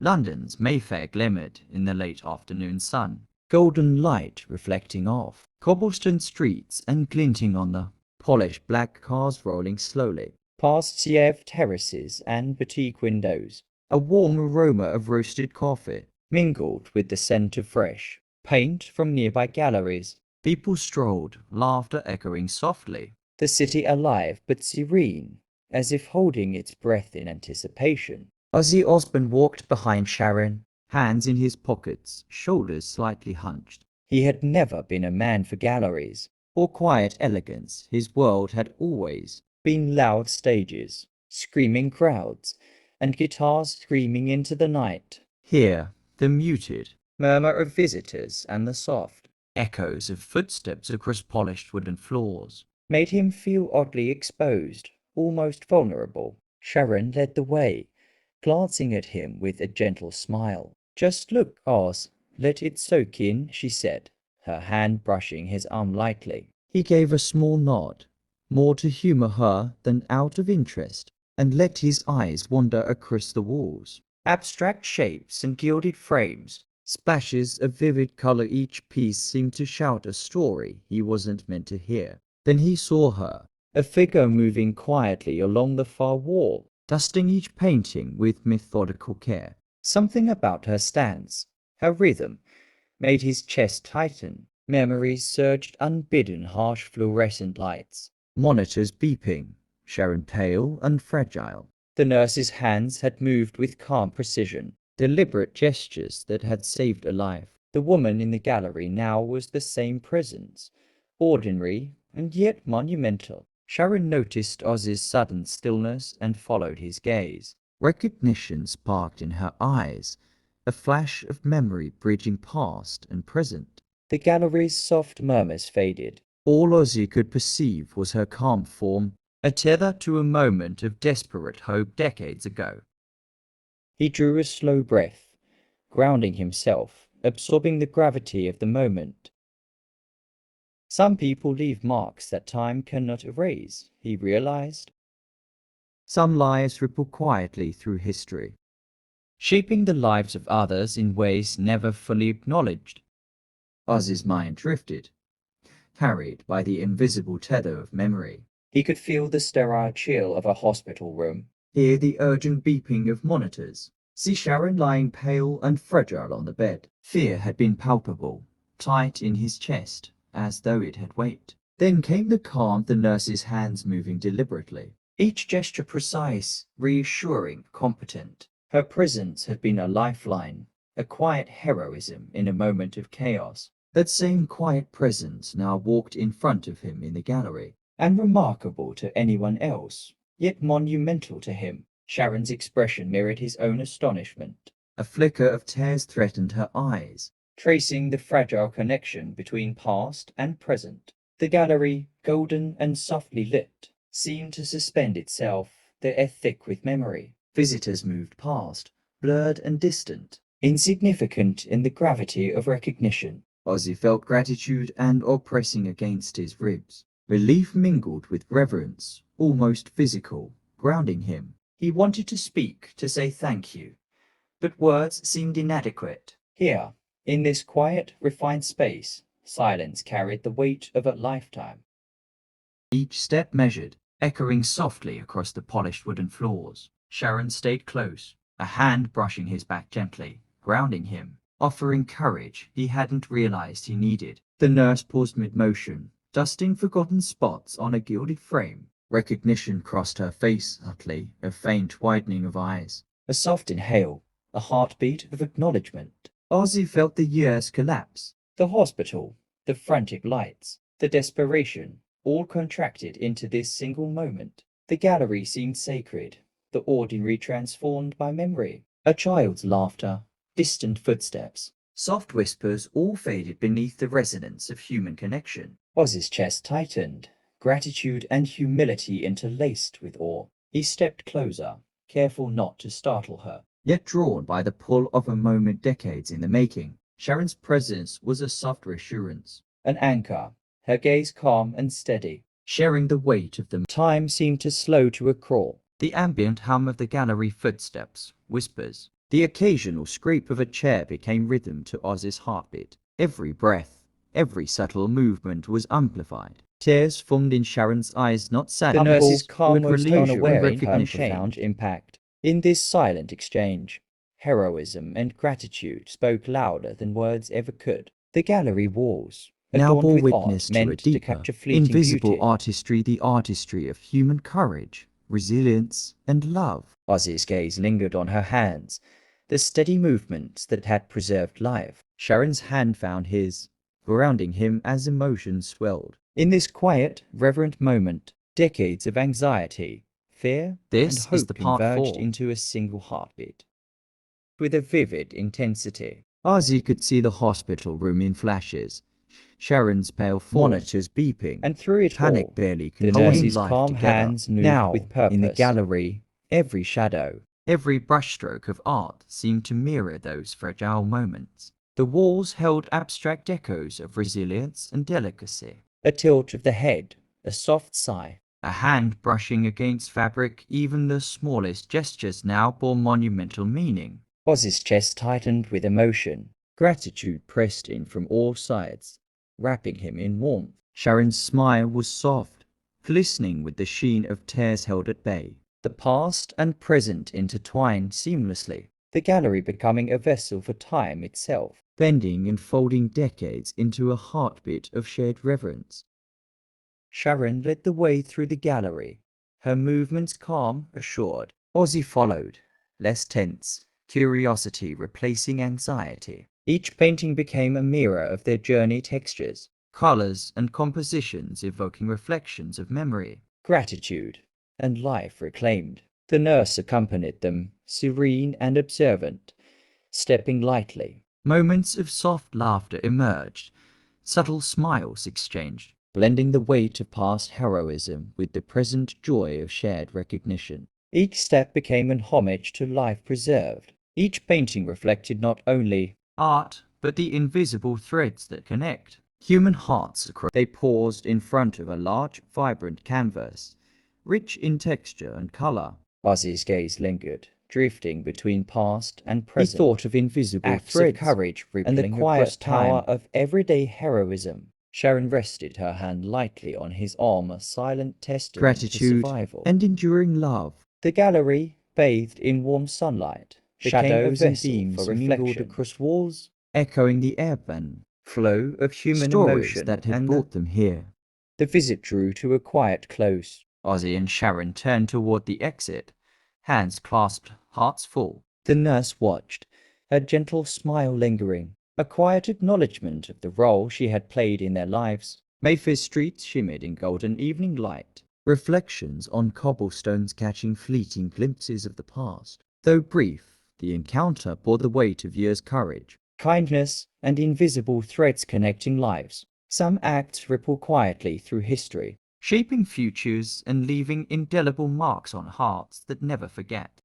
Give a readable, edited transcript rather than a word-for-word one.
London's Mayfair glimmered in the late afternoon sun, golden light reflecting off cobblestone streets and glinting on the polished black cars rolling slowly past Siev terraces and boutique windows. A warm aroma of roasted coffee mingled with the scent of fresh paint from nearby galleries. People strolled, laughter echoing softly, the city alive but serene, as if holding its breath in anticipation. Ozzy Osbourne walked behind Sharon, hands in his pockets, shoulders slightly hunched. He had never been a man for galleries or quiet elegance. His world had always been loud stages, screaming crowds, and guitars screaming into the night. Here, the muted murmur of visitors and the soft echoes of footsteps across polished wooden floors made him feel oddly exposed, almost vulnerable. Sharon led the way, glancing at him with a gentle smile. "Just look, Oz. Let it soak in," she said, her hand brushing his arm lightly. He gave a small nod, more to humor her than out of interest, and let his eyes wander across the walls. Abstract shapes and gilded frames, splashes of vivid color, each piece seemed to shout a story he wasn't meant to hear. Then he saw her, a figure moving quietly along the far wall, dusting each painting with methodical care. Something about her stance, her rhythm, made his chest tighten. Memories surged unbidden, harsh fluorescent lights, monitors beeping, Sharon pale and fragile. The nurse's hands had moved with calm precision, deliberate gestures that had saved a life. The woman in the gallery now was the same presence, ordinary and yet monumental. Sharon noticed Ozzy's sudden stillness and followed his gaze. Recognition sparked in her eyes, a flash of memory bridging past and present. The gallery's soft murmurs faded. All Ozzy could perceive was her calm form, a tether to a moment of desperate hope decades ago. He drew a slow breath, grounding himself, absorbing the gravity of the moment. Some people leave marks that time cannot erase, he realized. Some lives ripple quietly through history, shaping the lives of others in ways never fully acknowledged. Ozzy's mind drifted, carried by the invisible tether of memory. He could feel the sterile chill of a hospital room, hear the urgent beeping of monitors, see Sharon lying pale and fragile on the bed. Fear had been palpable, tight in his chest, as though it had weight. Then came the calm, the nurse's hands moving deliberately, each gesture precise, reassuring, competent. Her presence had been a lifeline, a quiet heroism in a moment of chaos. That same quiet presence now walked in front of him in the gallery, unremarkable to anyone else, yet monumental to him. Sharon's expression mirrored his own astonishment. A flicker of tears threatened her eyes, tracing the fragile connection between past and present. The gallery, golden and softly lit, seemed to suspend itself, the air thick with memory. Visitors moved past, blurred and distant, insignificant in the gravity of recognition. Ozzy felt gratitude and awe pressing against his ribs. Relief mingled with reverence, almost physical, grounding him. He wanted to speak, to say thank you, but words seemed inadequate. Here, in this quiet, refined space, silence carried the weight of a lifetime. Each step measured, echoing softly across the polished wooden floors. Sharon stayed close, a hand brushing his back gently, grounding him, offering courage he hadn't realized he needed. The nurse paused mid-motion, dusting forgotten spots on a gilded frame. Recognition crossed her face subtly, a faint widening of eyes. A soft inhale, a heartbeat of acknowledgement. Ozzy felt the years collapse. The hospital, the frantic lights, the desperation, all contracted into this single moment. The gallery seemed sacred, the ordinary transformed by memory. A child's laughter, distant footsteps, soft whispers all faded beneath the resonance of human connection. Ozzy's chest tightened, gratitude and humility interlaced with awe. He stepped closer, careful not to startle her, yet drawn by the pull of a moment decades in the making. Sharon's presence was a soft reassurance, an anchor, her gaze calm and steady, sharing the weight of them. Time seemed to slow to a crawl. The ambient hum of the gallery footsteps, whispers, The occasional scrape of a chair became rhythm to Ozzy's heartbeat. Every breath, every subtle movement was amplified. Tears formed in Sharon's eyes, not sadness, The nurse's calm, but almost relief unaware and in her recognition. profound impact. In this silent exchange, heroism and gratitude spoke louder than words ever could. The gallery walls, Now adorned bore with witness art to a meant to deeper, capture fleeting invisible beauty. artistry, the artistry of human courage, resilience, and love. Ozzy's gaze lingered on her hands, the steady movements that had preserved life. Sharon's hand found his, grounding him as emotions swelled. In this quiet, reverent moment, decades of anxiety, fear, and This is hope the part converged 4. into a single heartbeat. With a vivid intensity, Ozzy could see the hospital room in flashes, Sharon's pale form, monitors beeping, and through it panic all, barely the contained nurse's life calm together. hands moved Now, with purpose. in the gallery, every shadow, every brushstroke of art seemed to mirror those fragile moments. The walls held abstract echoes of resilience and delicacy. a tilt of the head, a soft sigh, A hand brushing against fabric, even the smallest gestures now bore monumental meaning. Ozzy's chest tightened with emotion. Gratitude pressed in from all sides, wrapping him in warmth. Sharon's smile was soft, glistening with the sheen of tears held at bay. The past and present intertwined seamlessly, the gallery becoming a vessel for time itself. Bending and folding decades into a heartbeat of shared reverence. Sharon led the way through the gallery, her movements calm, assured. Ozzy followed, less tense, curiosity replacing anxiety. Each painting became a mirror of their journey, textures, Colors and compositions evoking reflections of memory. gratitude, and life reclaimed. The nurse accompanied them, serene and observant, stepping lightly. Moments of soft laughter emerged, subtle smiles exchanged, Blending the weight of past heroism with the present joy of shared recognition. Each step became an homage to life preserved. Each painting reflected not only art, but the invisible threads that connect human hearts across. They paused in front of a large, vibrant canvas, rich in texture and color. Ozzy's gaze lingered, drifting between past and present. He thought of invisible acts threads of courage and the quiet power of everyday heroism. Sharon rested her hand lightly on his arm, a silent testament to Gratitude survival. and enduring love. The gallery, bathed in warm sunlight, shadows and beams for mingled reflection, across walls, echoing the ebb and flow of human stories emotion that had and brought them here. the visit drew to a quiet close. Ozzy and Sharon turned toward the exit, hands clasped, hearts full. The nurse watched, her gentle smile lingering, a quiet acknowledgement of the role she had played in their lives. Mayfair streets shimmered in golden evening light, reflections on cobblestones catching fleeting glimpses of the past. Though brief, the encounter bore the weight of years' courage. Kindness and invisible threads connecting lives. Some acts ripple quietly through history, Shaping futures and leaving indelible marks on hearts that never forget.